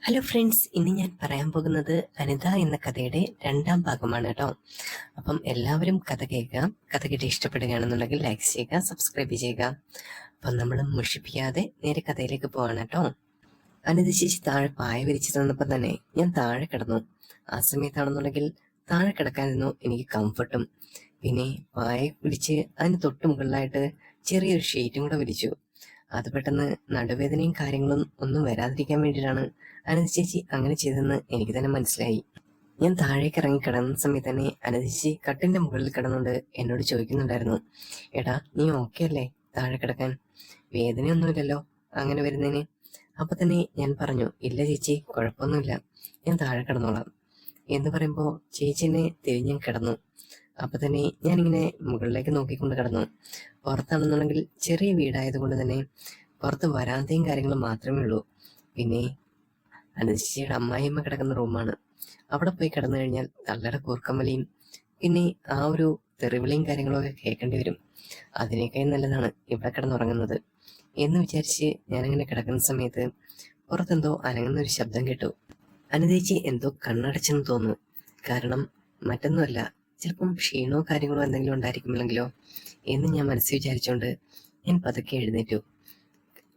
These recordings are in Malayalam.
ഹലോ ഫ്രണ്ട്സ്, ഇന്ന് ഞാൻ പറയാൻ പോകുന്നത് അനിത എന്ന കഥയുടെ രണ്ടാം ഭാഗമാണ് കേട്ടോ. അപ്പം എല്ലാവരും കഥ കേൾക്കുക. കഥ കേട്ട് ഇഷ്ടപ്പെടുകയാണെന്നുണ്ടെങ്കിൽ ലൈക്ക് ചെയ്യുക, സബ്സ്ക്രൈബ് ചെയ്യുക. അപ്പം നമ്മൾ മുഷിപ്പിക്കാതെ നേരെ കഥയിലേക്ക് പോവാണ് കേട്ടോ. അനിത ചേച്ചി താഴെ പായ വിരിച്ചു തന്നപ്പോൾ തന്നെ ഞാൻ താഴെ കിടന്നു. ആ സമയത്താണെന്നുണ്ടെങ്കിൽ താഴെ കിടക്കാനിരുന്നു എനിക്ക് കംഫർട്ടും. പിന്നെ പായ വിരിച്ച് അതിന് തൊട്ട് മുകളിലായിട്ട് ചെറിയൊരു ഷീറ്റും കൂടെ വിരിച്ചു. അത് പെട്ടെന്ന് നടുവേദനയും കാര്യങ്ങളും ഒന്നും വരാതിരിക്കാൻ വേണ്ടിയിട്ടാണ് അനിത ചേച്ചി അങ്ങനെ ചെയ്തതെന്ന് എനിക്ക് തന്നെ മനസ്സിലായി. ഞാൻ താഴേക്ക് ഇറങ്ങി കിടന്ന സമയത്ത് തന്നെ അനിത ചേച്ചി കട്ടിന്റെ മുകളിൽ കിടന്നുകൊണ്ട് എന്നോട് ചോദിക്കുന്നുണ്ടായിരുന്നു, എടാ നീ ഓക്കെ അല്ലേ താഴെ കിടക്കാൻ? വേദനയൊന്നുമില്ലല്ലോ അങ്ങനെ വരുന്നതിന്? അപ്പൊ തന്നെ ഞാൻ പറഞ്ഞു, ഇല്ല ചേച്ചി, കുഴപ്പമൊന്നുമില്ല, ഞാൻ താഴെ കിടന്നോളാം എന്ന് പറയുമ്പോൾ ചേച്ചി എന്നെ തിരിഞ്ഞ് കിടന്നു. അപ്പൊ തന്നെ ഞാനിങ്ങനെ മുകളിലേക്ക് നോക്കിക്കൊണ്ട് കിടന്നു. പുറത്താണെന്നുണ്ടെങ്കിൽ ചെറിയ വീടായതുകൊണ്ട് തന്നെ പുറത്ത് വരാന്തയും കാര്യങ്ങളും മാത്രമേ ഉള്ളൂ. പിന്നെ അനുജിയുടെ അമ്മായിയമ്മ കിടക്കുന്ന റൂമാണ്. അവിടെ പോയി കിടന്നു കഴിഞ്ഞാൽ തള്ളയുടെ കൂർക്കമ്മലിയും പിന്നെ ആ ഒരു തെറിവിളിയും കാര്യങ്ങളൊക്കെ കേൾക്കേണ്ടി വരും. അതിനേക്കാൾ നല്ലതാണ് ഇവിടെ കിടന്നുറങ്ങുന്നത് എന്ന് വിചാരിച്ച് ഞാനിങ്ങനെ കിടക്കുന്ന സമയത്ത് പുറത്തെന്തോ അനങ്ങുന്ന ഒരു ശബ്ദം കേട്ടു. അനുദേച്ചി എന്തോ കണ്ണടച്ചെന്ന് തോന്നുന്നു. കാരണം മറ്റൊന്നുമല്ല, ചിലപ്പം ക്ഷീണമോ കാര്യങ്ങളോ എന്തെങ്കിലും ഉണ്ടായിരിക്കുമല്ലെങ്കിലോ എന്ന് ഞാൻ മനസ്സിൽ വിചാരിച്ചുകൊണ്ട് ഞാൻ പതുക്കെ എഴുന്നേറ്റു.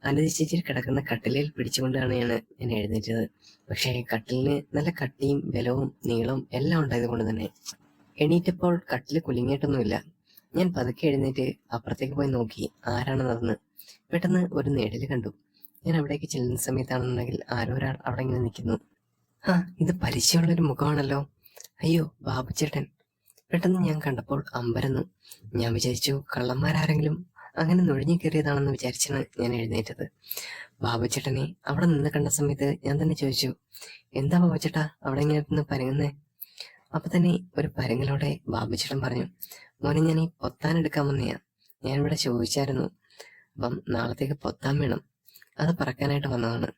അനുദേച്ചി കിടക്കുന്ന കട്ടിലിൽ പിടിച്ചുകൊണ്ടാണ് ഞാൻ എഴുന്നേറ്റത്. പക്ഷേ കട്ടിലിന് നല്ല കട്ടിയും ബലവും നീളവും എല്ലാം ഉണ്ടായത് കൊണ്ട് തന്നെ എണീറ്റപ്പോൾ കട്ടിൽ കുലുങ്ങിയിട്ടൊന്നുമില്ല. ഞാൻ പതുക്കെ എഴുന്നേറ്റ് അപ്പുറത്തേക്ക് പോയി നോക്കി ആരാണ് നടന്ന്. പെട്ടെന്ന് ഒരു നിഴല് കണ്ടു. ഞാൻ അവിടേക്ക് ചെല്ലുന്ന സമയത്താണെന്നുണ്ടെങ്കിൽ ആരോ ഒരാൾ അവിടെ ഇങ്ങനെ നിൽക്കുന്നു. ഇത് പരിചയമുള്ളൊരു മുഖമാണല്ലോ. അയ്യോ, ബാബുച്ചേട്ടൻ. പെട്ടെന്ന് ഞാൻ കണ്ടപ്പോൾ അമ്പരന്നു. ഞാൻ വിചാരിച്ചു കള്ളന്മാരാരെങ്കിലും അങ്ങനെ നുഴഞ്ഞു കയറിയതാണെന്ന് വിചാരിച്ചാണ് ഞാൻ എഴുന്നേറ്റത്. ബാബുച്ചേട്ടനെ അവിടെ നിന്ന് കണ്ട സമയത്ത് ഞാൻ തന്നെ ചോദിച്ചു, എന്താ ബാബുച്ചേട്ടാ അവിടെ ഇങ്ങനെ നിന്ന് പരങ്ങുന്നേ? അപ്പൊ തന്നെ ഒരു പരങ്ങലോടെ ബാബുച്ചേട്ടൻ പറഞ്ഞു, മോനെ ഞാൻ ഈ പൊത്താൻ എടുക്കാൻ വന്നെയാ. ഞാൻ ഇവിടെ ചോദിച്ചായിരുന്നു, അപ്പം നാളത്തേക്ക് പൊത്താൻ വേണം, അത് പറക്കാനായിട്ട് വന്നതാണ്.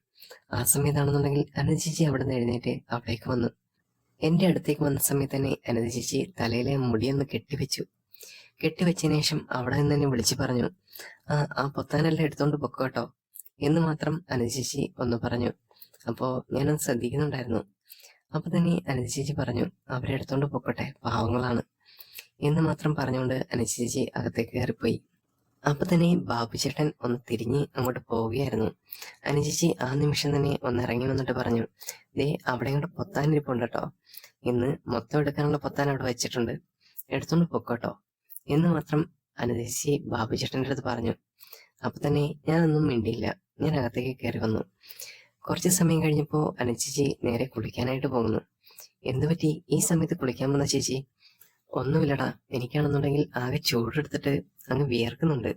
ആ സമയത്താണെന്നുണ്ടെങ്കിൽ അനിത ചേച്ചി അവിടെ നിന്ന് എഴുന്നേറ്റ് അവിടേക്ക് വന്നു. എന്റെ അടുത്തേക്ക് വന്ന സമയത്ത് തന്നെ അനിത ചേച്ചി തലയിലെ മുടിയൊന്ന് കെട്ടിവെച്ചതിന് ശേഷം അവിടെ നിന്ന് തന്നെ വിളിച്ചു പറഞ്ഞു, ആ പൊത്താനെല്ലാം എടുത്തോണ്ട് പൊക്കോട്ടോ എന്ന് മാത്രം അനിത ചേച്ചി ഒന്ന് പറഞ്ഞു. അപ്പോ ഞാനൊന്ന് ശ്രദ്ധിക്കുന്നുണ്ടായിരുന്നു. അപ്പൊ തന്നെ അനിത ചേച്ചി പറഞ്ഞു, അവരെ എടുത്തോണ്ട് പൊക്കോട്ടെ, പാവങ്ങളാണ് എന്ന് മാത്രം പറഞ്ഞുകൊണ്ട് അനിത ചേച്ചി അകത്തേക്ക് കയറിപ്പോയി. അപ്പൊ തന്നെ ബാബുചേട്ടൻ ഒന്ന് തിരിഞ്ഞ് അങ്ങോട്ട് പോവുകയായിരുന്നു. അനുചേച്ചി ആ നിമിഷം തന്നെ ഒന്ന് ഇറങ്ങി വന്നിട്ട് പറഞ്ഞു, ദേ അവിടെ ഇങ്ങോട്ട് പൊത്താനിരിപ്പുണ്ട് കേട്ടോ, ഇന്ന് മൊത്തം എടുക്കാനുള്ള പൊത്താൻ അവിടെ വെച്ചിട്ടുണ്ട്, എടുത്തോണ്ട് പൊക്കോട്ടോ എന്ന് മാത്രം അനുചേച്ചി ബാബുചേട്ടൻ്റെ അടുത്ത് പറഞ്ഞു. അപ്പൊ തന്നെ ഞാനൊന്നും മിണ്ടിയില്ല. ഞാൻ അകത്തേക്ക് കയറി വന്നു. കുറച്ച് സമയം കഴിഞ്ഞപ്പോൾ അനുചേച്ചി നേരെ കുളിക്കാനായിട്ട് പോകുന്നു. എന്തു പറ്റി ഈ സമയത്ത് കുളിക്കാൻ വന്ന ചേച്ചി? ഒന്നുമില്ലടാ, എനിക്കാണെന്നുണ്ടെങ്കിൽ ആകെ ചൂടെടുത്തിട്ട് അങ്ങ് വിയർക്കുന്നുണ്ട്,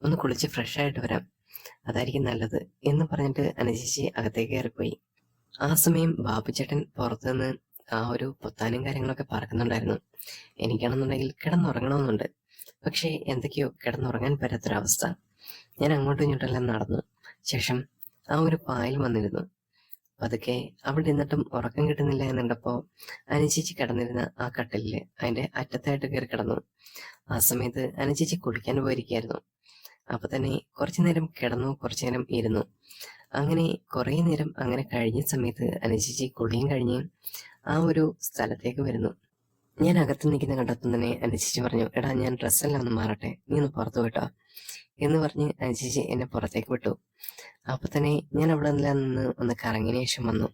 ഒന്ന് കുളിച്ച് ഫ്രഷ് ആയിട്ട് വരാം, അതായിരിക്കും നല്ലത് എന്ന് പറഞ്ഞിട്ട് അനുചേച്ചി അകത്തേക്ക് കയറിപ്പോയി. ആ സമയം ബാബുചേട്ടൻ പുറത്തുനിന്ന് ആ ഒരു പൊത്താനും കാര്യങ്ങളൊക്കെ പറക്കുന്നുണ്ടായിരുന്നു. എനിക്കാണെന്നുണ്ടെങ്കിൽ കിടന്നുറങ്ങണമെന്നുണ്ട്, പക്ഷേ എന്തൊക്കെയോ കിടന്നുറങ്ങാൻ പറ്റാത്തൊരവസ്ഥ. ഞാൻ അങ്ങോട്ടും ഇങ്ങോട്ടെല്ലാം നടന്നു. ശേഷം ആ ഒരു പായൽ വന്നിരുന്നു. പതുക്കെ അവിടെ നിന്നിട്ടും ഉറക്കം കിട്ടുന്നില്ല എന്നുണ്ടപ്പോ അനുചേച്ചി കിടന്നിരുന്ന ആ കട്ടിലില് അതിന്റെ അറ്റത്തായിട്ട് കയറി കിടന്നു. ആ സമയത്ത് അനുചേച്ചി കുളിക്കാൻ പോയിരിക്കായിരുന്നു. അപ്പൊ തന്നെ കുറച്ചു നേരം കിടന്നു, കുറച്ചു നേരം ഇരുന്നു. അങ്ങനെ കുറെ നേരം അങ്ങനെ കഴിഞ്ഞ സമയത്ത് അനുചേച്ചി കുളിയും കഴിഞ്ഞ് ആ ഒരു സ്ഥലത്തേക്ക് വരുന്നു. ഞാൻ അകത്ത് നിൽക്കുന്ന കണ്ടപ്പം തന്നെ അനുചേച്ചി പറഞ്ഞു, എടാ ഞാൻ ഡ്രസ്സെല്ലാം ഒന്ന് മാറട്ടെ, നീ ഒന്ന് പുറത്തു വിട്ടോ എന്ന് പറഞ്ഞ് അനുചേച്ചി എന്നെ പുറത്തേക്ക് വിട്ടു. അപ്പൊ തന്നെ ഞാൻ അവിടെ നിന്ന് ഒന്ന് കറങ്ങിയ ശേഷം വന്നു.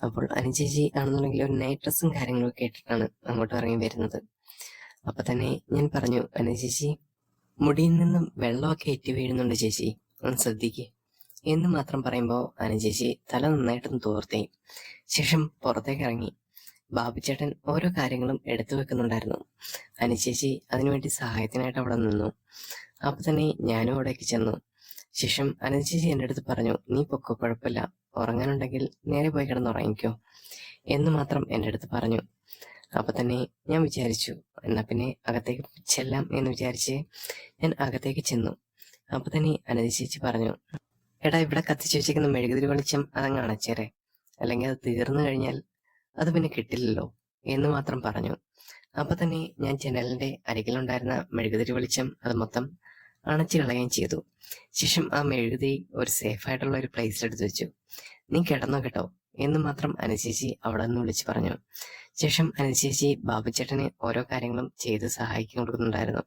അപ്പോൾ അനുചേച്ചി ആണെന്നുണ്ടെങ്കിൽ ഒരു നൈറ്റ് ഡ്രസ്സും കാര്യങ്ങളൊക്കെ ഇട്ടിട്ടാണ് അങ്ങോട്ട് ഇറങ്ങി വരുന്നത്. അപ്പൊ തന്നെ ഞാൻ പറഞ്ഞു, അനുചേച്ചി മുടിയിൽ നിന്നും വെള്ളമൊക്കെ ഏറ്റി വീഴുന്നുണ്ട് ചേച്ചി, ഒന്ന് ശ്രദ്ധിക്ക് എന്ന് മാത്രം പറയുമ്പോൾ അനുചേച്ചി തല നന്നായിട്ടൊന്ന് തോർത്തേ. ശേഷം പുറത്തേക്ക് ഇറങ്ങി. ബാബുചേട്ടൻ ഓരോ കാര്യങ്ങളും എടുത്തു വെക്കുന്നുണ്ടായിരുന്നു. അനുചേച്ചി അതിനുവേണ്ടി സഹായത്തിനായിട്ട് അവിടെ നിന്നു. അപ്പൊ തന്നെ ഞാനും അവിടേക്ക് ചെന്നു. ശേഷം അനുചേച്ചി എൻ്റെ അടുത്ത് പറഞ്ഞു, നീ പൊക്കോ, കുഴപ്പമില്ല, ഉറങ്ങാനുണ്ടെങ്കിൽ നേരെ പോയി കിടന്നുറങ്ങിക്കോ എന്ന് മാത്രം എൻ്റെ അടുത്ത് പറഞ്ഞു. അപ്പൊ തന്നെ ഞാൻ വിചാരിച്ചു, എന്നാ പിന്നെ അകത്തേക്ക് ചെല്ലാം എന്ന് വിചാരിച്ച് ഞാൻ അകത്തേക്ക് ചെന്നു. അപ്പൊ തന്നെ അനുചേച്ചി പറഞ്ഞു, എടാ ഇവിടെ കത്തിച്ചു വെച്ചിരിക്കുന്ന മെഴുകുതിരി വെളിച്ചം അതങ്ങ് അണച്ചേരെ, അല്ലെങ്കിൽ അത് തീർന്നു കഴിഞ്ഞാൽ അത് പിന്നെ കിട്ടില്ലല്ലോ എന്ന് മാത്രം പറഞ്ഞു. അപ്പൊ തന്നെ ഞാൻ ജനലിന്റെ അരികിലുണ്ടായിരുന്ന മെഴുകുതിരി വെളിച്ചം അത് മൊത്തം അണച്ചു കളയുകയും ചെയ്തു. ശേഷം ആ മെഴുകുതിരി ഒരു സേഫ് ആയിട്ടുള്ള ഒരു പ്ലേസിൽ എടുത്ത് വെച്ചു. നീ കിടന്നോ കേട്ടോ എന്ന് മാത്രം അനുചേച്ചി അവിടെ നിന്ന് വിളിച്ചു പറഞ്ഞു. ശേഷം അനുചേച്ചി ബാബുച്ചേട്ടന് ഓരോ കാര്യങ്ങളും ചെയ്ത് സഹായിക്കാൻ കൊടുക്കുന്നുണ്ടായിരുന്നു.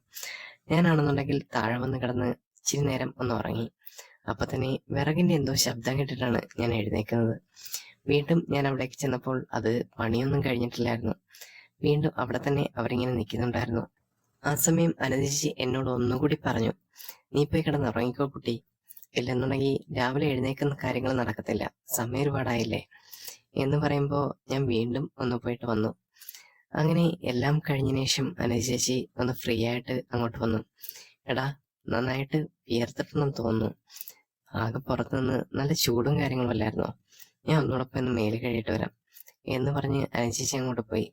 ഞാനാണെന്നുണ്ടെങ്കിൽ താഴെ വന്ന് കിടന്ന് ഇച്ചിരി നേരം ഒന്ന് ഉറങ്ങി. അപ്പൊ തന്നെ വിറകിന്റെ എന്തോ ശബ്ദം കേട്ടിട്ടാണ് ഞാൻ എഴുന്നേക്കുന്നത്. വീണ്ടും ഞാൻ അവിടേക്ക് ചെന്നപ്പോൾ അത് പണിയൊന്നും കഴിഞ്ഞിട്ടില്ലായിരുന്നു. വീണ്ടും അവിടെ തന്നെ അവരിങ്ങനെ നിൽക്കുന്നുണ്ടായിരുന്നു. ആ സമയം അനുചേച്ചി എന്നോട് ഒന്നുകൂടി പറഞ്ഞു, നീ പോയി കിടന്ന് ഉറങ്ങിക്കോ കുട്ടി, ഇല്ലെന്നുണ്ടെങ്കിൽ രാവിലെ എഴുന്നേക്കുന്ന കാര്യങ്ങൾ നടക്കത്തില്ല, സമയം ഒരുപാടായില്ലേ എന്ന് പറയുമ്പോൾ ഞാൻ വീണ്ടും ഒന്ന് പോയിട്ട് വന്നു. അങ്ങനെ എല്ലാം കഴിഞ്ഞതിന് ശേഷം അനുചേച്ചി ഒന്ന് ഫ്രീ ആയിട്ട് അങ്ങോട്ട് വന്നു. എടാ, നന്നായിട്ട് വിയർത്തിട്ടെന്ന് തോന്നുന്നു, ആകെ പുറത്തുനിന്ന് നല്ല ചൂടും കാര്യങ്ങളും അല്ലായിരുന്നോ, ഞാൻ ഒന്നുകൂടെ ഒന്ന് മേല് കഴുകിയിട്ട് വരാം എന്ന് പറഞ്ഞ് അനുചേച്ചി അങ്ങോട്ട് പോയി.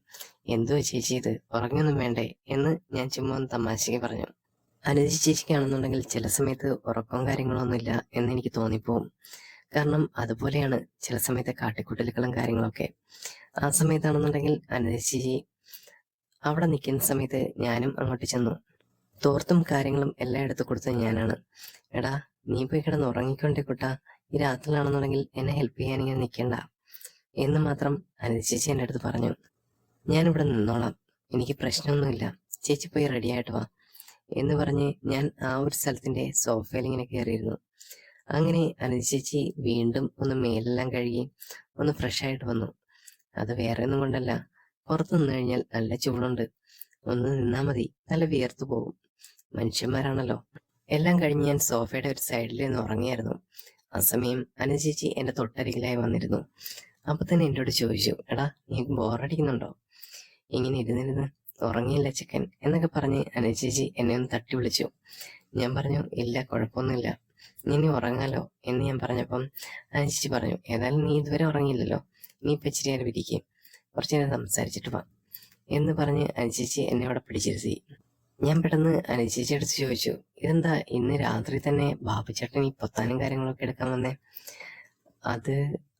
എന്തുവാ ചേച്ചി ഇത്, ഉറങ്ങൊന്നും വേണ്ടേ എന്ന് ഞാൻ ചുമ്മാ ഒന്ന് തമാശയ്ക്ക് പറഞ്ഞു. അനുജി ചേച്ചിക്കാണെന്നുണ്ടെങ്കിൽ ചില സമയത്ത് ഉറക്കവും കാര്യങ്ങളൊന്നുമില്ല എന്ന് എനിക്ക് തോന്നിപ്പോവും. കാരണം അതുപോലെയാണ് ചില സമയത്തെ കാട്ടിക്കൂട്ടലുകളും കാര്യങ്ങളൊക്കെ. ആ സമയത്താണെന്നുണ്ടെങ്കിൽ അനുജി ചേച്ചി അവിടെ നിൽക്കുന്ന സമയത്ത് ഞാനും അങ്ങോട്ട് ചെന്നു. തോർത്തും കാര്യങ്ങളും എല്ലാം എടുത്തു കൊടുത്തത് ഞാനാണ്. എടാ, നീ പോയി കിടന്ന് ഉറങ്ങിക്കൊണ്ടേ കുട്ടാ, ഈ രാത്രിയിലാണെന്നുണ്ടെങ്കിൽ എന്നെ ഹെൽപ്പ് ചെയ്യാൻ ഇങ്ങനെ നിൽക്കണ്ട എന്ന് മാത്രം അനുജി ചേച്ചി എൻ്റെ അടുത്ത് പറഞ്ഞു. ഞാനിവിടെ നിന്നോളാം, എനിക്ക് പ്രശ്നമൊന്നുമില്ല, ചേച്ചി പോയി റെഡി ആയിട്ട് വാ എന്ന് പറഞ്ഞ് ഞാൻ ആ ഒരു സ്ഥലത്തിന്റെ സോഫയിൽ ഇങ്ങനെ കയറിയിരുന്നു. അങ്ങനെ അനുജി ചേച്ചി വീണ്ടും ഒന്ന് മേലെല്ലാം കഴുകി ഒന്ന് ഫ്രഷ് ആയിട്ട് വന്നു. അത് വേറെ ഒന്നും കൊണ്ടല്ല, പുറത്ത് നിന്ന് കഴിഞ്ഞാൽ നല്ല ചൂടുണ്ട്, ഒന്ന് നിന്നാ മതി, നല്ല വിയർത്തു പോകും, മനുഷ്യന്മാരാണല്ലോ. എല്ലാം കഴിഞ്ഞ് ഞാൻ സോഫയുടെ ഒരു സൈഡിൽ നിന്ന് ഉറങ്ങിയായിരുന്നു. ആ സമയം അനുജി ചേച്ചി എന്റെ തൊട്ടരികിലായി വന്നിരുന്നു. അപ്പൊ തന്നെ എന്നോട് ചോദിച്ചു, എടാ, നീ ബോറടിക്കുന്നുണ്ടോ, ഇങ്ങനെ ഇരുന്നിരുന്ന് ഉറങ്ങിയില്ല ചിക്കൻ എന്നൊക്കെ പറഞ്ഞ് അനുജി ചേച്ചി എന്നെ ഒന്ന് തട്ടി വിളിച്ചു. ഞാൻ പറഞ്ഞു, ഇല്ല, കുഴപ്പമൊന്നുമില്ല, നീ ഇനി ഉറങ്ങാലോ എന്ന് ഞാൻ പറഞ്ഞപ്പം അനുജി ചേച്ചി പറഞ്ഞു, ഏതായാലും നീ ഇതുവരെ ഉറങ്ങിയില്ലല്ലോ, നീ ഇപ്പം ഇച്ചിരി നേരം ഇരിക്കും, കുറച്ചു നേരം സംസാരിച്ചിട്ട് വാ എന്ന് പറഞ്ഞ് അനുജി ചേച്ചി എന്നെ അവിടെ പിടിച്ചിരുത്തി. ഞാൻ പെട്ടെന്ന് അനുജി ചേച്ചി എടുത്ത് ചോദിച്ചു, ഇതെന്താ ഇന്ന് രാത്രി തന്നെ ബാബുച്ചേട്ടൻ ഈ പൊത്താനും കാര്യങ്ങളൊക്കെ എടുക്കാൻ വന്നേ? അത്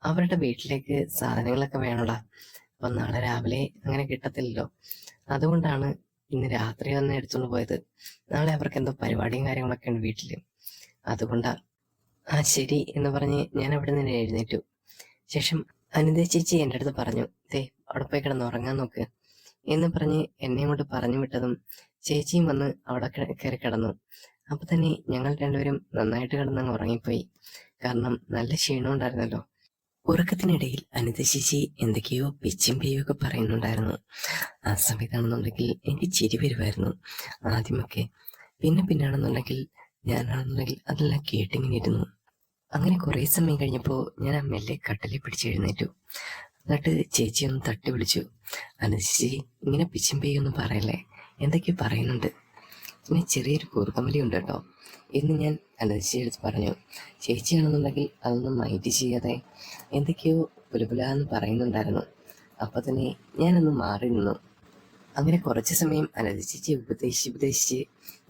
അവരുടെ വീട്ടിലേക്ക് സാധനങ്ങളൊക്കെ വേണോടാ, അപ്പൊ നാളെ രാവിലെ അങ്ങനെ കിട്ടത്തില്ലല്ലോ, അതുകൊണ്ടാണ് ഇന്ന് രാത്രി വന്ന് എടുത്തുകൊണ്ട് പോയത്. നാളെ അവർക്ക് എന്തോ പരിപാടിയും കാര്യങ്ങളൊക്കെ ഉണ്ട് വീട്ടില്, അതുകൊണ്ടാ. ആ ശരി എന്ന് പറഞ്ഞ് ഞാൻ അവിടെ നിന്ന് എഴുന്നേറ്റു. ശേഷം അനിത ചേച്ചി എൻ്റെ അടുത്ത് പറഞ്ഞു, ദേ അവിടെ പോയി കിടന്ന് ഉറങ്ങാൻ നോക്ക് എന്ന് പറഞ്ഞ് എന്നെ കൊണ്ട് പറഞ്ഞു വിട്ടതും ചേച്ചിയും വന്ന് അവിടെ കയറി കിടന്നു. അപ്പൊ തന്നെ ഞങ്ങൾ രണ്ടുപേരും നന്നായിട്ട് കിടന്നങ്ങ് ഉറങ്ങിപ്പോയി. കാരണം നല്ല ക്ഷീണം ഉണ്ടായിരുന്നല്ലോ. ഉറക്കത്തിനിടയിൽ അനിത ചേച്ചി എന്തൊക്കെയോ പിച്ചും പെയ്യും ഒക്കെ പറയുന്നുണ്ടായിരുന്നു. ആ സമയത്താണെന്നുണ്ടെങ്കിൽ എനിക്ക് ചിരി വരുമായിരുന്നു ആദ്യമൊക്കെ. പിന്നാണെന്നുണ്ടെങ്കിൽ ഞാനാണെന്നുണ്ടെങ്കിൽ അതെല്ലാം കേട്ടിങ്ങനെ ഇരുന്നു. അങ്ങനെ കുറേ സമയം കഴിഞ്ഞപ്പോൾ ഞാൻ ആ മെല്ലെ കട്ടിലിൽ പിടിച്ചെഴുന്നേറ്റു. എന്നിട്ട് ചേച്ചി ഒന്ന് തട്ടി വിളിച്ചു, അനിത ചേച്ചി ഇങ്ങനെ പിച്ചും പെയ്യൊന്നും പറയല്ലേ, എന്തൊക്കെയോ പറയുന്നുണ്ട്, പിന്നെ ചെറിയൊരു കൂർക്കമ്പലി ഉണ്ട് കേട്ടോ എന്ന് ഞാൻ അനിത ചേച്ചി എടുത്ത് പറഞ്ഞു. ചേച്ചിയാണെന്നുണ്ടെങ്കിൽ അതൊന്നും മൈൻഡ് ചെയ്യാതെ എന്തൊക്കെയോ പുലപുലാന്ന് പറയുന്നുണ്ടായിരുന്നു. അപ്പൊ തന്നെ ഞാനൊന്ന് മാറി നിന്നു. അങ്ങനെ കുറച്ച് സമയം അനിത ചേച്ചി ഉപദേശിച്ച്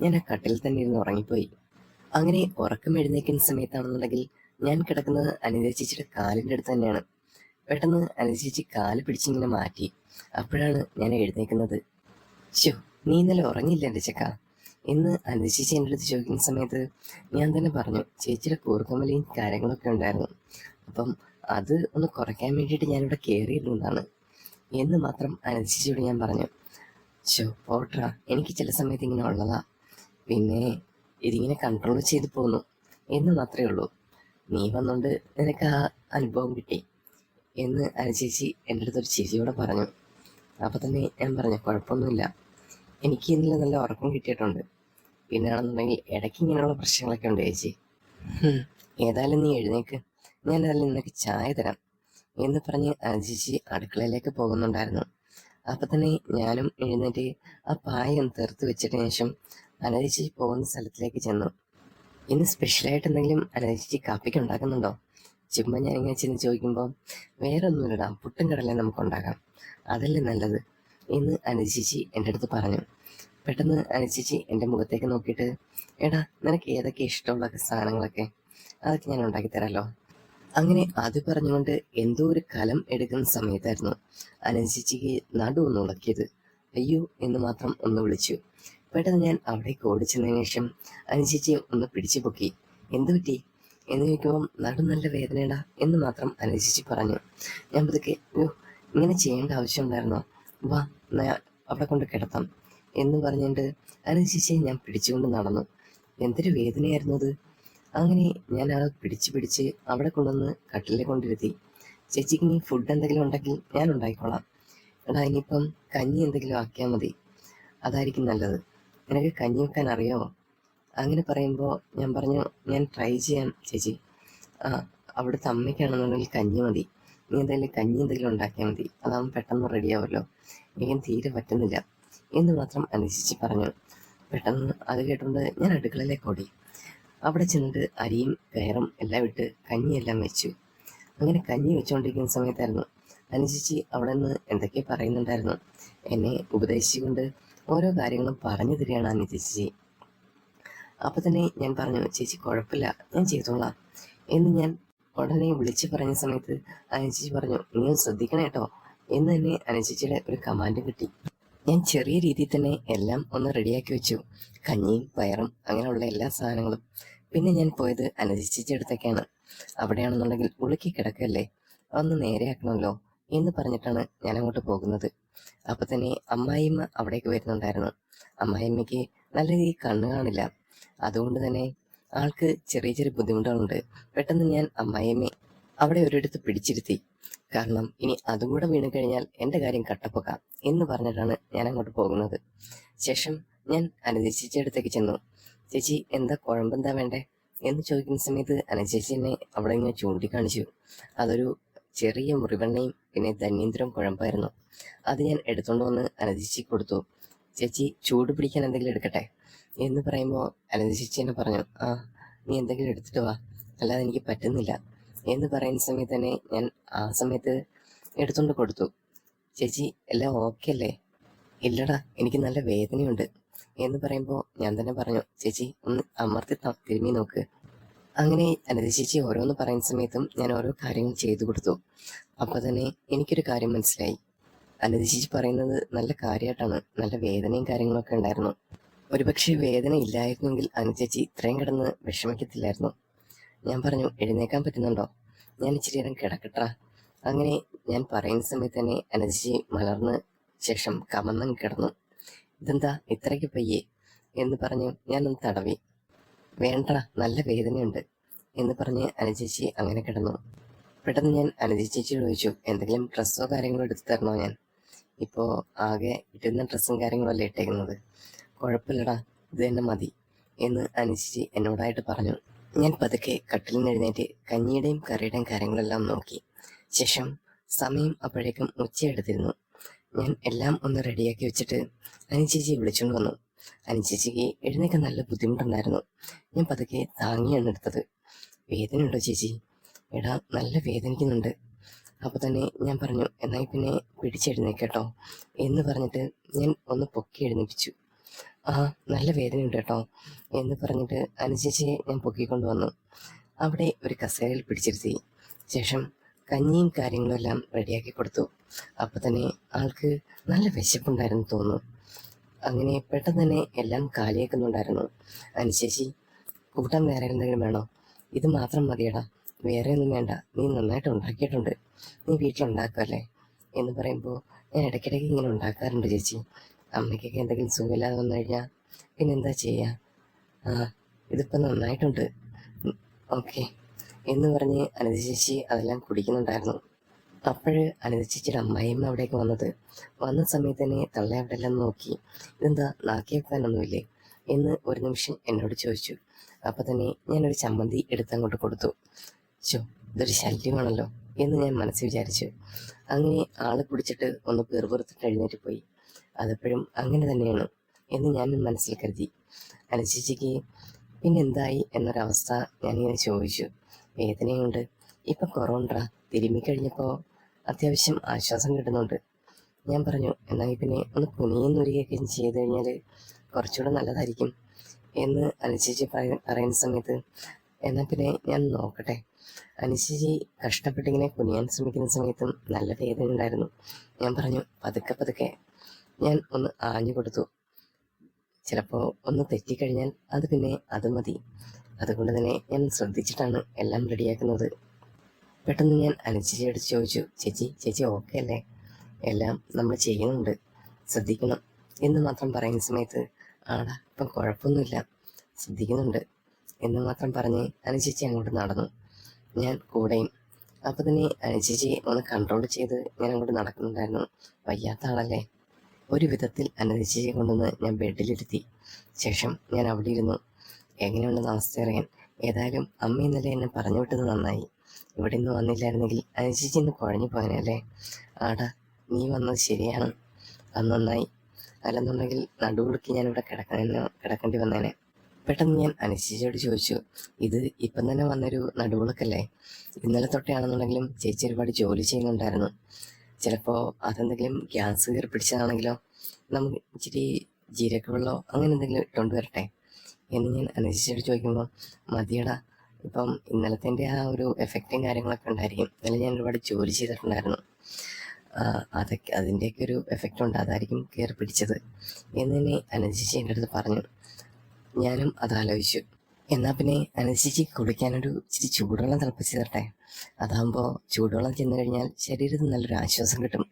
ഞാൻ ആ കട്ടിൽ തന്നെ ഇരുന്ന് ഉറങ്ങിപ്പോയി. അങ്ങനെ ഉറക്കം എഴുന്നേക്കുന്ന സമയത്താണെന്നുണ്ടെങ്കിൽ ഞാൻ കിടക്കുന്നത് അനിത ചേച്ചിയുടെ കാലിൻ്റെ അടുത്ത് തന്നെയാണ്. പെട്ടെന്ന് അനിത ചേച്ചി കാല് പിടിച്ചിങ്ങനെ മാറ്റി. അപ്പോഴാണ് ഞാൻ എഴുന്നേക്കുന്നത്. ശോ, നീ ഇന്നലെ ഉറങ്ങിയില്ല എൻ്റെ ചെക്ക എന്ന് അനിത ചേച്ചി എൻ്റെ അടുത്ത് ചോദിക്കുന്ന സമയത്ത് ഞാൻ തന്നെ പറഞ്ഞു, ചേച്ചിയുടെ കൂർക്കമ്പലിയും കാര്യങ്ങളൊക്കെ ഉണ്ടായിരുന്നു, അപ്പം അത് ഒന്ന് കുറയ്ക്കാൻ വേണ്ടിയിട്ട് ഞാനിവിടെ കയറിയിരുന്നതാണ് എന്ന് മാത്രം അനിത ചേച്ചിയോട് ഞാൻ പറഞ്ഞു. ശോ പോട്രാ, എനിക്ക് ചില സമയത്ത് ഇങ്ങനെ ഉള്ളതാ, പിന്നെ ഇതിങ്ങനെ കൺട്രോൾ ചെയ്ത് പോന്നു എന്ന് മാത്രമേ ഉള്ളൂ, നീ വന്നുകൊണ്ട് നിനക്ക് ആ അനുഭവം കിട്ടി എന്ന് അനുചേച്ചി എൻ്റെ അടുത്തൊരു ചിരിയോടെ പറഞ്ഞു. അപ്പം തന്നെ ഞാൻ പറഞ്ഞു, കുഴപ്പമൊന്നുമില്ല, എനിക്ക് ഇന്നലെ നല്ല ഉറക്കം കിട്ടിയിട്ടുണ്ട്, പിന്നെയാണെന്നുണ്ടെങ്കിൽ ഇടയ്ക്ക് ഇങ്ങനെയുള്ള പ്രശ്നങ്ങളൊക്കെ ഉണ്ട് ചേച്ചി. ഏതായാലും നീ എഴുന്നേക്ക്, ഞാൻ അതിൽ നിനക്ക് ചായ തരാം എന്ന് പറഞ്ഞ് അനുചേച്ചി അടുക്കളയിലേക്ക് പോകുന്നുണ്ടായിരുന്നു. അപ്പം തന്നെ ഞാനും എഴുന്നേറ്റ് ആ പായ ഒന്ന് തീർത്ത് വെച്ചിട്ട് ശേഷം അനുചേച്ചി പോകുന്ന സ്ഥലത്തിലേക്ക് ചെന്നു. ഇന്ന് സ്പെഷ്യലായിട്ട് എന്തെങ്കിലും അനുചേച്ചി കാപ്പിക്ക് ഉണ്ടാക്കുന്നുണ്ടോ? ചുമ്മാ ഞാനിങ്ങനെ ചെന്ന് ചോദിക്കുമ്പോൾ വേറെ ഒന്നുമില്ലടാ, പുട്ടും കടലയും നമുക്ക് ഉണ്ടാക്കാം, അതല്ലേ നല്ലത് എന്ന് അനുചേച്ചി എൻ്റെ അടുത്ത് പറഞ്ഞു. പെട്ടെന്ന് അനുചേച്ചി എൻ്റെ മുഖത്തേക്ക് നോക്കിയിട്ട്, എടാ നിനക്ക് ഏതൊക്കെ ഇഷ്ടമുള്ള സാധനങ്ങളൊക്കെ അതൊക്കെ ഞാൻ ഉണ്ടാക്കി തരാമല്ലോ. അങ്ങനെ അത് പറഞ്ഞുകൊണ്ട് എന്തോ ഒരു കലം എടുക്കുന്ന സമയത്തായിരുന്നു അനുചേച്ചിക്ക് നടുവൊന്ന് ഉളക്കിയത്. അയ്യോ എന്ന് മാത്രം ഒന്ന് വിളിച്ചു. പെട്ടെന്ന് ഞാൻ അവിടേക്ക് ഓടിച്ചതിന് ശേഷം അനുചേച്ചിയെ ഒന്ന് പിടിച്ചു പൊക്കി. എന്തു പറ്റി എന്ന് ചോദിക്കുമ്പം നടു നല്ല വേദനയടാ എന്ന് മാത്രം അനുചേച്ചി പറഞ്ഞു. ഞാൻ പതുക്കെ ഇങ്ങനെ ചെയ്യേണ്ട ആവശ്യമുണ്ടായിരുന്നോ, വാ അവിടെ കൊണ്ട് കിടത്താം എന്ന് പറഞ്ഞുകൊണ്ട് അനുചേച്ചിയെ ഞാൻ പിടിച്ചുകൊണ്ട് നടന്നു. എന്തൊരു വേദനയായിരുന്നു അത്. അങ്ങനെ ഞാൻ ആളെ പിടിച്ച് അവിടെ കൊണ്ടുവന്ന് കട്ടിലെ കൊണ്ടിരുത്തി. ചേച്ചിക്ക് ഇനി ഫുഡ് എന്തെങ്കിലും ഉണ്ടെങ്കിൽ ഞാൻ ഉണ്ടായിക്കോളാം. എടാ ഇനിയിപ്പം കഞ്ഞി എന്തെങ്കിലും ആക്കിയാൽ മതി, അതായിരിക്കും നല്ലത്. നിനക്ക് കഞ്ഞി വെക്കാൻ അറിയാമോ? അങ്ങനെ പറയുമ്പോൾ ഞാൻ പറഞ്ഞു, ഞാൻ ട്രൈ ചെയ്യാം ചേച്ചി. അവിടുത്തെ അമ്മയ്ക്കാണെന്നുണ്ടെങ്കിൽ കഞ്ഞി മതി, നീ എന്തെങ്കിലും കഞ്ഞി എന്തെങ്കിലും ഉണ്ടാക്കിയാൽ മതി, അതാകുമ്പോൾ പെട്ടെന്ന് റെഡിയാവുമല്ലോ, എനിക്കും തീരെ പറ്റുന്നില്ല എന്ന് മാത്രം അനുചേച്ചി പറഞ്ഞു. പെട്ടെന്ന് അത് കേട്ടുകൊണ്ട് ഞാൻ അടുക്കളയിലേക്ക് ഓടി. അവിടെ ചെന്നിട്ട് അരിയും കയറും എല്ലാം ഇട്ട് കഞ്ഞിയെല്ലാം വെച്ചു. അങ്ങനെ കഞ്ഞി വെച്ചുകൊണ്ടിരിക്കുന്ന സമയത്തായിരുന്നു അനുചേച്ചി അവിടെ നിന്ന് എന്തൊക്കെ പറയുന്നുണ്ടായിരുന്നു. എന്നെ ഉപദേശിച്ചുകൊണ്ട് ഓരോ കാര്യങ്ങളും പറഞ്ഞു തരികയാണ് അനുചേച്ചി. അപ്പം തന്നെ ഞാൻ പറഞ്ഞു, ചേച്ചി കുഴപ്പമില്ല, ഞാൻ ചെയ്തോളാം എന്ന് ഞാൻ ഉടനെ വിളിച്ചു പറഞ്ഞ സമയത്ത് അനുചേച്ചി പറഞ്ഞു, നീ ഒന്ന് ശ്രദ്ധിക്കണം കേട്ടോ എന്ന് തന്നെ അനുചേച്ചിയുടെ ഒരു കമാൻഡ് കിട്ടി. ഞാൻ ചെറിയ രീതിയിൽ തന്നെ എല്ലാം ഒന്ന് റെഡിയാക്കി വെച്ചു, കഞ്ഞിയും പയറും അങ്ങനെയുള്ള എല്ലാ സാധനങ്ങളും. പിന്നെ ഞാൻ പോയത് അനുചേച്ചിയുടെ അടുത്തേക്കാണ്. അവിടെയാണെന്നുണ്ടെങ്കിൽ ഉളുക്കി കിടക്കല്ലേ, അതൊന്ന് നേരെയാക്കണമല്ലോ എന്ന് പറഞ്ഞിട്ടാണ് ഞാൻ അങ്ങോട്ട് പോകുന്നത്. അപ്പൊ തന്നെ അമ്മായിയമ്മ അവിടേക്ക് വരുന്നുണ്ടായിരുന്നു. അമ്മായിയമ്മയ്ക്ക് നല്ല രീതിയിൽ കണ്ണ് കാണില്ല, അതുകൊണ്ട് തന്നെ ആൾക്ക് ചെറിയ ചെറിയ ബുദ്ധിമുട്ടുകളുണ്ട്. പെട്ടെന്ന് ഞാൻ അമ്മായിയമ്മയെ അവിടെ ഒരിടത്ത് പിടിച്ചിരുത്തി. കാരണം ഇനി അതും കൂടെ വീണ് കഴിഞ്ഞാൽ എൻ്റെ കാര്യം കട്ടപ്പൊക്കാം എന്ന് പറഞ്ഞിട്ടാണ് ഞാൻ അങ്ങോട്ട് പോകുന്നത്. ശേഷം ഞാൻ അനുചേച്ചിയുടെ അടുത്തേക്ക് ചെന്നു. ചേച്ചി എന്താ കുഴമ്പെന്താ വേണ്ടേ എന്ന് ചോദിക്കുന്ന സമയത്ത് അനുചേച്ചി എന്നെ അവിടെ ഇങ്ങനെ ചൂണ്ടിക്കാണിച്ചു. അതൊരു ചെറിയ മുറിവെണ്ണയും പിന്നെ ധന്യേന്ദ്രം കുഴമ്പായിരുന്നു. അത് ഞാൻ എടുത്തുകൊണ്ട് വന്ന് അനുചേച്ചി കൊടുത്തു. ചേച്ചി ചൂട് പിടിക്കാൻ എന്തെങ്കിലും എടുക്കട്ടെ എന്ന് പറയുമ്പോൾ അനുചേച്ചി എന്നെ പറഞ്ഞു, നീ എന്തെങ്കിലും എടുത്തിട്ട് വാ, അല്ലാതെ എനിക്ക് പറ്റുന്നില്ല എന്ന് പറയുന്ന സമയത്ത് തന്നെ ഞാൻ ആ സമയത്ത് എടുത്തുകൊണ്ട് കൊടുത്തു. ചേച്ചി എല്ലാം ഓക്കെ അല്ലേ? ഇല്ലടാ, എനിക്ക് നല്ല വേദനയുണ്ട് എന്ന് പറയുമ്പോൾ ഞാൻ തന്നെ പറഞ്ഞു, ചേച്ചി ഒന്ന് അമർത്തി തിരുമ്മി നോക്ക്. അങ്ങനെ അനുചേച്ചി ഓരോന്ന് പറയുന്ന സമയത്തും ഞാൻ ഓരോ കാര്യങ്ങൾ ചെയ്തു കൊടുത്തു. അപ്പോൾ തന്നെ എനിക്കൊരു കാര്യം മനസ്സിലായി. അനുചേച്ചി പറയുന്നത് നല്ല കാര്യമായിട്ടാണ്, നല്ല വേദനയും കാര്യങ്ങളൊക്കെ ഉണ്ടായിരുന്നു. ഒരുപക്ഷെ വേദന ഇല്ലായിരുന്നെങ്കിൽ അനുചേച്ചി ഇത്രയും കിടന്ന് വിഷമിക്കത്തില്ലായിരുന്നു. ഞാൻ പറഞ്ഞു, എഴുന്നേക്കാൻ പറ്റുന്നുണ്ടോ? ഞാൻ ഇച്ചിരി നേരം കിടക്കട്ടാ. അങ്ങനെ ഞാൻ പറയുന്ന സമയത്ത് തന്നെ അനുചേച്ചി മലർന്ന് ശേഷം കമന്നങ്ങ് കിടന്നു. ഇതെന്താ ഇത്രയ്ക്ക് പയ്യേ എന്ന് പറഞ്ഞു ഞാനൊന്ന് തടവി. വേണ്ട, നല്ല വേദനയുണ്ട് എന്ന് പറഞ്ഞ് അനുചേച്ചി അങ്ങനെ കിടന്നു. പെട്ടെന്ന് ഞാൻ അനുചേച്ചിയോട് ചോദിച്ചു, എന്തെങ്കിലും ഡ്രസ്സോ കാര്യങ്ങളോ എടുത്തു തരണോ? ഞാൻ ഇപ്പോൾ ആകെ ഇട്ടുന്ന ഡ്രസ്സും കാര്യങ്ങളും അല്ലേ ഇട്ടേക്കുന്നത്, കുഴപ്പമില്ലടാ, ഇത് തന്നെ മതി എന്ന് അനുചേച്ചി എന്നോടായിട്ട് പറഞ്ഞു. ഞാൻ പതുക്കെ കട്ടിൽ നിന്ന് എഴുന്നേറ്റ് കഞ്ഞിയുടെയും കറിയുടെയും കാര്യങ്ങളെല്ലാം നോക്കി. ശേഷം സമയം അപ്പോഴേക്കും ഉച്ചയെടുത്തിരുന്നു. ഞാൻ എല്ലാം ഒന്ന് റെഡിയാക്കി വെച്ചിട്ട് അനുചേച്ചിയെ വിളിച്ചുകൊണ്ട് വന്നു. അനുചേച്ചിക്ക് എഴുന്നേക്കാൻ നല്ല ബുദ്ധിമുട്ടുണ്ടായിരുന്നു. ഞാൻ പതുക്കെ താങ്ങിയാണ് എടുത്തത്. വേദനയുണ്ടോ ചേച്ചി? എടാ നല്ല വേദനിക്കുന്നുണ്ട്. അപ്പോൾ തന്നെ ഞാൻ പറഞ്ഞു, എന്നാൽ പിന്നെ പിടിച്ചെഴുന്നേക്കട്ടോ എന്ന് പറഞ്ഞിട്ട് ഞാൻ ഒന്ന് പൊക്കി എഴുന്നേപ്പിച്ചു. നല്ല വേദനയുണ്ട് കേട്ടോ എന്ന് പറഞ്ഞിട്ട് അനുചേച്ചിയെ ഞാൻ പൊക്കിക്കൊണ്ടുവന്നു. അവിടെ ഒരു കസേരയിൽ പിടിച്ചിരുത്തി. ശേഷം കഞ്ഞിയും കാര്യങ്ങളും എല്ലാം റെഡിയാക്കി കൊടുത്തു. അപ്പോൾ തന്നെ ആൾക്ക് നല്ല വിശപ്പുണ്ടായിരുന്നു തോന്നുന്നു. അങ്ങനെ പെട്ടെന്ന് തന്നെ എല്ലാം കാലിയാക്കുന്നുണ്ടായിരുന്നു. അനുചേച്ചി, കൂട്ടാൻ വേറെ എന്തെങ്കിലും വേണോ? ഇത് മാത്രം മതിയടാ, വേറെ ഒന്നും വേണ്ട, നീ നന്നായിട്ട് ഉണ്ടാക്കിയിട്ടുണ്ട്, നീ വീട്ടിലുണ്ടാക്കുമല്ലേ എന്ന് പറയുമ്പോൾ ഞാൻ ഇടയ്ക്കിടയ്ക്ക് ഇങ്ങനെ ഉണ്ടാക്കാറുണ്ട് ചേച്ചി. അമ്മയ്ക്കൊക്കെ എന്തെങ്കിലും സുഖമില്ലാതെ വന്നു കഴിഞ്ഞാൽ പിന്നെ എന്താ ചെയ്യുക? ഇതിപ്പോൾ നന്നായിട്ടുണ്ട്, ഓക്കെ എന്ന് പറഞ്ഞ് അനുചേച്ചി അതെല്ലാം കുടിക്കുന്നുണ്ടായിരുന്നു. അപ്പോഴ് അനുചേച്ചിയുടെ അമ്മായിയമ്മ അവിടേക്ക് വന്ന സമയത്ത് തന്നെ തള്ള അവിടെ എല്ലാം നോക്കി, ഇതെന്താ നാക്കി വെക്കാനൊന്നുമില്ലേ എന്ന് ഒരു നിമിഷം എന്നോട് ചോദിച്ചു. അപ്പം തന്നെ ഞാനൊരു ചമ്മന്തി എടുത്തങ്ങോട്ട് കൊടുത്തു. ഇതൊരു ശല്യമാണല്ലോ എന്ന് ഞാൻ മനസ്സിൽ വിചാരിച്ചു. അങ്ങനെ ആള് കുടിച്ചിട്ട് ഒന്ന് പെറുപെറുത്തിട്ട് എഴുന്നേറ്റ് പോയി. അതെപ്പോഴും അങ്ങനെ തന്നെയാണ് എന്ന് ഞാൻ മനസ്സിൽ കരുതി. അനുചേച്ചിക്ക് പിന്നെന്തായി എന്നൊരവസ്ഥ ഞാനിങ്ങനെ ചോദിച്ചു. വേദനയുണ്ട്, ഇപ്പം കുറവുണ്ടാ, തിരുമ്മിക്കഴിഞ്ഞപ്പോൾ അത്യാവശ്യം ആശ്വാസം കിട്ടുന്നുണ്ട്. ഞാൻ പറഞ്ഞു, എന്നാൽ പിന്നെ ഒന്ന് കുനിയുന്നൊരുകയൊക്കെ ചെയ്ത് കഴിഞ്ഞാൽ കുറച്ചുകൂടെ നല്ലതായിരിക്കും എന്ന് അനുചേച്ചി പറയുന്ന സമയത്ത്, എന്നാൽ പിന്നെ ഞാൻ നോക്കട്ടെ. അനുചേച്ചി കഷ്ടപ്പെട്ടിങ്ങനെ കുനിയാൻ ശ്രമിക്കുന്ന സമയത്തും നല്ല വേദന ഉണ്ടായിരുന്നു. ഞാൻ പറഞ്ഞു, പതുക്കെ പതുക്കെ. ഞാൻ ഒന്ന് ആഞ്ഞു കൊടുത്തു. ചിലപ്പോൾ ഒന്ന് തെറ്റിക്കഴിഞ്ഞാൽ അത് പിന്നെ അത് മതി അതുകൊണ്ട് തന്നെ ഞാൻ ശ്രദ്ധിച്ചിട്ടാണ് എല്ലാം റെഡിയാക്കുന്നത്. പെട്ടെന്ന് ഞാൻ അനുചേച്ചിയോട് ചോദിച്ചു, ചേച്ചി ഓക്കെ അല്ലേ? എല്ലാം നമ്മൾ ചെയ്യുന്നുണ്ട്, ശ്രദ്ധിക്കണം എന്ന് മാത്രം പറയുന്ന സമയത്ത് ആടാ ഇപ്പം കുഴപ്പമൊന്നുമില്ല, ശ്രദ്ധിക്കുന്നുണ്ട് എന്ന് മാത്രം പറഞ്ഞ് അനുചേച്ചി അങ്ങോട്ട് നടന്നു, ഞാൻ കൂടെയും. അപ്പോൾ തന്നെ അനുചേച്ചി ഒന്ന് കൺട്രോൾ ചെയ്ത് ഞാൻ അങ്ങോട്ട് നടക്കുന്നുണ്ടായിരുന്നു. വയ്യാത്ത ആളല്ലേ. ഒരു വിധത്തിൽ അനുചേച്ചിയെ കൊണ്ടുവന്ന് ഞാൻ ബെഡിലിരുത്തി. ശേഷം ഞാൻ അവിടെ ഇരുന്നു, എങ്ങനെയുണ്ടെന്ന് അവസ്ഥ അറിയാൻ. ഏതായാലും അമ്മ ഇന്നലെ എന്നെ പറഞ്ഞു വിട്ടത് നന്നായി. ഇവിടെ നിന്ന് വന്നില്ലായിരുന്നെങ്കിൽ അനുചേച്ചി ഇന്ന് കുഴഞ്ഞു പോയനല്ലേ. ആടാ നീ വന്നത് ശരിയാണ്, അത് നന്നായി. അല്ലെന്നുണ്ടെങ്കിൽ നടുവുടുക്കി ഞാനിവിടെ കിടക്കേണ്ടി വന്നേനെ. പെട്ടെന്ന് ഞാൻ അനുചേച്ചിയോട് ചോദിച്ചു, ഇത് ഇപ്പം തന്നെ വന്നൊരു നടുവുളുക്കല്ലേ? ഇന്നലെ തൊട്ടെയാണെന്നുണ്ടെങ്കിലും ചേച്ചി ഒരുപാട് ജോലി ചെയ്യുന്നുണ്ടായിരുന്നു. ചിലപ്പോൾ അതെന്തെങ്കിലും ഗ്യാസ് കയറി പിടിച്ചതാണെങ്കിലോ? നമുക്ക് ഇച്ചിരി ജീരക വെള്ളമോ അങ്ങനെ എന്തെങ്കിലും ഇട്ടുകൊണ്ട് വരട്ടെ എന്ന് ഞാൻ അനുചേച്ചിയോട് ചോദിക്കുമ്പോൾ, മതിയടാ, ഇപ്പം ഇന്നലത്തെ ആ ഒരു എഫക്റ്റും കാര്യങ്ങളൊക്കെ ഉണ്ടായിരിക്കും. ഇന്നലെ ഞാൻ ഒരുപാട് ജോലി ചെയ്തിട്ടുണ്ടായിരുന്നു, അതൊക്കെ അതിൻ്റെയൊക്കെ ഒരു എഫക്റ്റ് ഉണ്ട്, അതായിരിക്കും കയറി പിടിച്ചത് എന്ന് തന്നെ അനുചേച്ചി എൻ്റെ അടുത്ത് പറഞ്ഞു. ഞാനും അതാലോചിച്ചു. എന്നാൽ പിന്നെ അനുചേച്ചി കുടിക്കാനൊരു ഇച്ചിരി ചൂടുവെള്ളം തിളപ്പിച്ച് തരട്ടെ? അതാകുമ്പോൾ ചൂടുവെള്ളം ചെന്ന് കഴിഞ്ഞാൽ ശരീരത്തിന് നല്ലൊരു ആശ്വാസം കിട്ടും,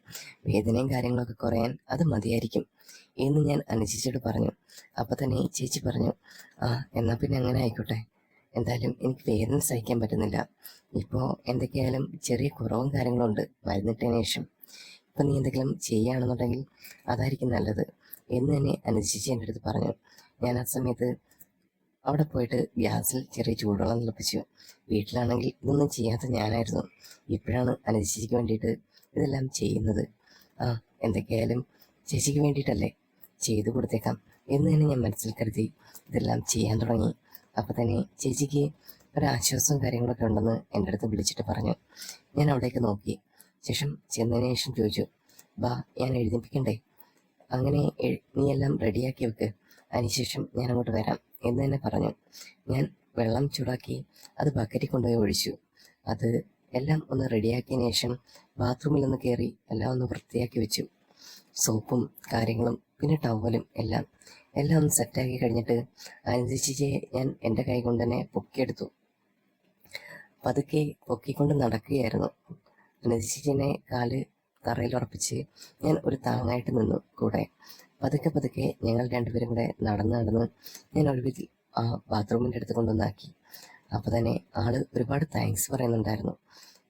വേദനയും കാര്യങ്ങളൊക്കെ കുറയാൻ അത് മതിയായിരിക്കും എന്ന് ഞാൻ അനുചേച്ചിയോട് പറഞ്ഞു. അപ്പോൾ തന്നെ ചേച്ചി പറഞ്ഞു, എന്നാൽ പിന്നെ അങ്ങനെ ആയിക്കോട്ടെ, എന്തായാലും എനിക്ക് വേദന സഹിക്കാൻ പറ്റുന്നില്ല. ഇപ്പോൾ എന്തൊക്കെയായാലും ചെറിയ കുറവും കാര്യങ്ങളും ഉണ്ട് മരുന്നിട്ടതിന് ശേഷം. ഇപ്പം നീ എന്തെങ്കിലും ചെയ്യുകയാണെന്നുണ്ടെങ്കിൽ അതായിരിക്കും നല്ലത് എന്ന് തന്നെ അനുചേച്ചി എൻ്റെ അടുത്ത് പറഞ്ഞു. ഞാൻ ആ സമയത്ത് അവിടെ പോയിട്ട് ഗ്യാസിൽ ചെറിയ ചൂടുവെള്ളം തിളപ്പിച്ചു. വീട്ടിലാണെങ്കിൽ ഇതൊന്നും ചെയ്യാത്ത ഞാനായിരുന്നു. ഇപ്പോഴാണ് അനുചേച്ചിക്ക് വേണ്ടിയിട്ട് ഇതെല്ലാം ചെയ്യുന്നത്. എന്തൊക്കെയായാലും ചേച്ചിക്ക് വേണ്ടിയിട്ടല്ലേ, ചെയ്തു കൊടുത്തേക്കാം എന്ന് തന്നെ ഞാൻ മനസ്സിൽ കരുതി ഇതെല്ലാം ചെയ്യാൻ തുടങ്ങി. അപ്പോൾ തന്നെ ചേച്ചിക്ക് ഒരാശ്വാസവും കാര്യങ്ങളൊക്കെ ഉണ്ടെന്ന് എൻ്റെ അടുത്ത് വിളിച്ചിട്ട് പറഞ്ഞു. ഞാൻ അവിടേക്ക് നോക്കി. ശേഷം ചെന്നതിന് ശേഷം ചോദിച്ചു, ഞാൻ എഴുതിപ്പിക്കണ്ടേ? അങ്ങനെ നീ എല്ലാം റെഡിയാക്കി വെക്ക്, അതിനുശേഷം ഞാൻ അങ്ങോട്ട് വരാം എന്ന് തന്നെ പറഞ്ഞു. ഞാൻ വെള്ളം ചൂടാക്കി അത് ബക്കറ്റിൽ കൊണ്ടുപോയി ഒഴിച്ചു. അത് എല്ലാം ഒന്ന് റെഡിയാക്കിയതിന് ശേഷം ബാത്റൂമിൽ ഒന്ന് കയറി എല്ലാം ഒന്ന് വൃത്തിയാക്കി വെച്ചു. സോപ്പും കാര്യങ്ങളും പിന്നെ ടവലും എല്ലാം ഒന്ന് സെറ്റാക്കി കഴിഞ്ഞിട്ട് അനുചേച്ചിയെ ഞാൻ എൻ്റെ കൈ കൊണ്ട് തന്നെ പൊക്കിയെടുത്തു. പതുക്കെ പൊക്കിക്കൊണ്ട് നടക്കുകയായിരുന്നു. അനുചേച്ചിനെ കാല് തറയിൽ ഉറപ്പിച്ച് ഞാൻ ഒരു താങ്ങായിട്ട് നിന്നു കൂടെ. പതുക്കെ ഞങ്ങൾ രണ്ടുപേരും കൂടെ നടന്ന് ഞാൻ ഒരു വിധത്തിൽ ആ ബാത്റൂമിൻ്റെ അടുത്ത് കൊണ്ടുവന്നാക്കി. അപ്പോൾ തന്നെ ആള് ഒരുപാട് താങ്ക്സ് പറയുന്നുണ്ടായിരുന്നു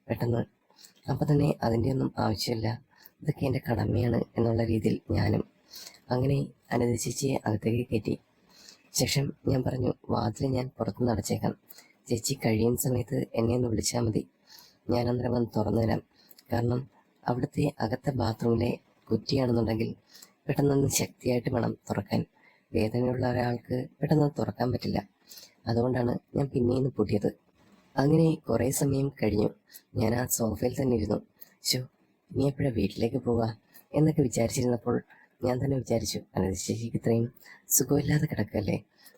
പെട്ടെന്ന്. അപ്പോൾ തന്നെ അതിൻ്റെ ഒന്നും ആവശ്യമില്ല, ഇതൊക്കെ എൻ്റെ കടമയാണ് എന്നുള്ള രീതിയിൽ ഞാനും. അങ്ങനെ അനുചേച്ചിയെ അകത്തേക്ക് കയറ്റി. ശേഷം ഞാൻ പറഞ്ഞു, വാതിൽ ഞാൻ പുറത്തുനിന്ന് അടച്ചേക്കാം, ചേച്ചി കഴിയുന്ന സമയത്ത് എന്നെ ഒന്ന് വിളിച്ചാൽ മതി, ഞാൻ അന്നേരം വന്ന് തുറന്നു തരാം. കാരണം അവിടുത്തെ അകത്തെ ബാത്റൂമിലെ കുറ്റിയാണെന്നുണ്ടെങ്കിൽ പെട്ടെന്നൊന്ന് ശക്തിയായിട്ട് വേണം തുറക്കാൻ. വേദനയുള്ള ഒരാൾക്ക് പെട്ടെന്ന് തുറക്കാൻ പറ്റില്ല, അതുകൊണ്ടാണ് ഞാൻ പിന്നെയും പൂട്ടിയത്. അങ്ങനെ കുറേ സമയം കഴിഞ്ഞു. ഞാൻ ആ സോഫയിൽ തന്നെ ഇരുന്നു. ഇനി എപ്പോഴാണ് വീട്ടിലേക്ക് പോവുക എന്നൊക്കെ വിചാരിച്ചിരുന്നപ്പോൾ ഞാൻ തന്നെ വിചാരിച്ചു, അനുചേച്ചിക്ക് ഇത്രയും സുഖമില്ലാതെ കിടക്കല്ലേ,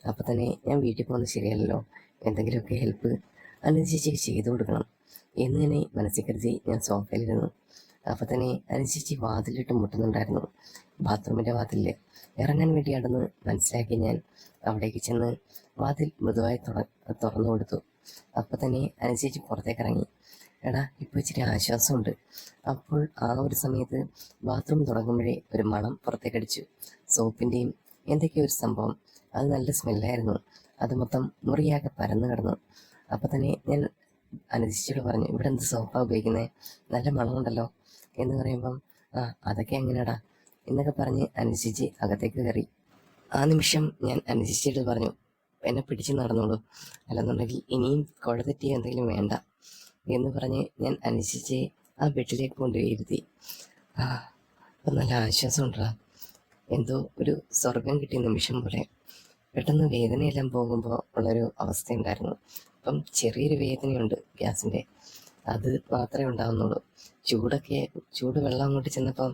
അപ്പോൾ തന്നെ ഞാൻ വീട്ടിൽ പോകുന്നത് ശരിയല്ലല്ലോ, എന്തെങ്കിലുമൊക്കെ ഹെൽപ്പ് അനുചേച്ചിക്ക് ചെയ്തു കൊടുക്കണം എന്ന് തന്നെ മനസ്സിൽ കരുതി ഞാൻ സോഫയിലിരുന്നു. അപ്പോൾ തന്നെ അനുചേച്ചി വാതിലിട്ട് മുട്ടുന്നുണ്ടായിരുന്നു, ബാത്റൂമിൻ്റെ വാതിലിൽ. ഇറങ്ങാൻ വേണ്ടിയാണെന്ന് മനസ്സിലാക്കി ഞാൻ അവിടേക്ക് ചെന്ന് വാതിൽ മൃദുവായി തുറന്നു കൊടുത്തു. അപ്പോൾ തന്നെ അനുചേച്ചി പുറത്തേക്ക് ഇറങ്ങി. എടാ ഇപ്പോൾ ഇച്ചിരി ആശ്വാസമുണ്ട്. അപ്പോൾ ആ ഒരു സമയത്ത് ബാത്റൂം തുടങ്ങുമ്പോഴേ ഒരു മണം പുറത്തേക്കടിച്ചു, സോപ്പിൻ്റെയും എന്തൊക്കെയോ ഒരു സംഭവം. അത് നല്ല സ്മെല്ലായിരുന്നു, അത് മൊത്തം മുറിയാകെ പരന്നു കിടന്നു. അപ്പോൾ തന്നെ ഞാൻ അനുചേച്ചിയോട് പറഞ്ഞു, ഇവിടെ എന്ത് സോപ്പാണ് ഉപയോഗിക്കുന്നത്, നല്ല മണമുണ്ടല്ലോ എന്ന് പറയുമ്പം അതൊക്കെ എങ്ങനെയാടാ എന്നൊക്കെ പറഞ്ഞ് അനുചേച്ചി അകത്തേക്ക് കയറി. ആ നിമിഷം ഞാൻ അനുചേച്ചിയോട് പറഞ്ഞു, എന്നെ പിടിച്ച് നടന്നോളൂ, അല്ലെന്നുണ്ടെങ്കിൽ ഇനിയും കുഴതെറ്റിയ എന്തെങ്കിലും വേണ്ട എന്ന് പറഞ്ഞ് ഞാൻ അനുചേച്ചിയെ ആ ബെഡിലേക്ക് കൊണ്ടുപോയി ഇരുത്തി. അപ്പം നല്ല ആശ്വാസം ഉണ്ടാ, എന്തോ ഒരു സ്വർഗം കിട്ടിയ നിമിഷം പോലെ. പെട്ടെന്ന് വേദനയെല്ലാം പോകുമ്പോൾ ഉള്ളൊരു അവസ്ഥയുണ്ടായിരുന്നു. അപ്പം ചെറിയൊരു വേദനയുണ്ട് ഗ്യാസിൻ്റെ, അത് മാത്രമേ ഉണ്ടാകുന്നുള്ളൂ. ചൂട് വെള്ളം അങ്ങോട്ട് ചെന്നപ്പം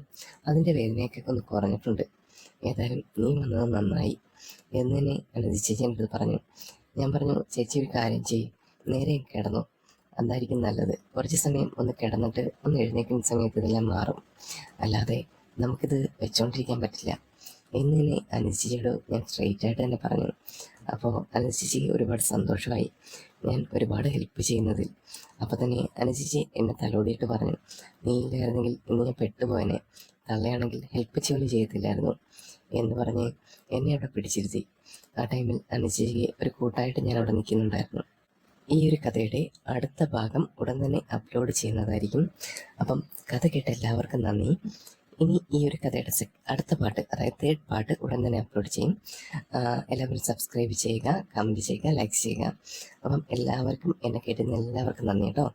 അതിൻ്റെ വേദനയൊക്കെ ഒന്ന് കുറഞ്ഞിട്ടുണ്ട്. ഏതായാലും നീ വന്നത് നന്നായി എന്ന് തന്നെ അനുചേച്ചി എൻ്റെ അടുത്ത് പറഞ്ഞു. ഞാൻ പറഞ്ഞു, ചേച്ചി ഒരു കാര്യം ചെയ്യ്, നേരെ കിടന്നു, അതായിരിക്കും നല്ലത്. കുറച്ച് സമയം ഒന്ന് കിടന്നിട്ട് ഒന്ന് എഴുന്നേക്കുന്ന സമയത്ത് ഇതെല്ലാം മാറും, അല്ലാതെ നമുക്കിത് വെച്ചോണ്ടിരിക്കാൻ പറ്റില്ല എന്ന് തന്നെ അനുചേച്ചിയോട് ഞാൻ സ്ട്രെയിറ്റ് ആയിട്ട് തന്നെ പറഞ്ഞു. അപ്പോൾ അനുചേച്ചി ഒരുപാട് സന്തോഷമായി ഞാൻ ഒരുപാട് ഹെൽപ്പ് ചെയ്യുന്നതിൽ. അപ്പോൾ തന്നെ അനുചേച്ചി എന്നെ തലോടിയിട്ട് പറഞ്ഞു, നീ ഇല്ലായിരുന്നെങ്കിൽ ഇന്ന് ഞാൻ പെട്ടുപോയനെ, തള്ളയാണെങ്കിൽ ഹെൽപ്പ് പോലും ചെയ്യത്തില്ലായിരുന്നു എന്ന് പറഞ്ഞ് എന്നെ അവിടെ പിടിച്ചിരുത്തി. ആ ടൈമിൽ അനുചേച്ചിക്ക് ഒരു കൂട്ടായിട്ട് ഞാൻ അവിടെ നിൽക്കുന്നുണ്ടായിരുന്നു. ഈ ഒരു കഥയുടെ അടുത്ത ഭാഗം ഉടൻ തന്നെ അപ്ലോഡ് ചെയ്യുന്നതായിരിക്കും. അപ്പം കഥ കേട്ട എല്ലാവർക്കും നന്ദി. ഇനി ഈ ഒരു കഥയുടെ അടുത്ത പാട്ട്, അതായത് 3rd പാർട്ട് ഉടൻ തന്നെ അപ്ലോഡ് ചെയ്യും. എല്ലാവരും സബ്സ്ക്രൈബ് ചെയ്യുക, കമൻറ്റ് ചെയ്യുക, ലൈക്ക് ചെയ്യുക. അപ്പം എല്ലാവർക്കും എന്നെ കേട്ടുന്ന എല്ലാവർക്കും നന്ദി കേട്ടോ.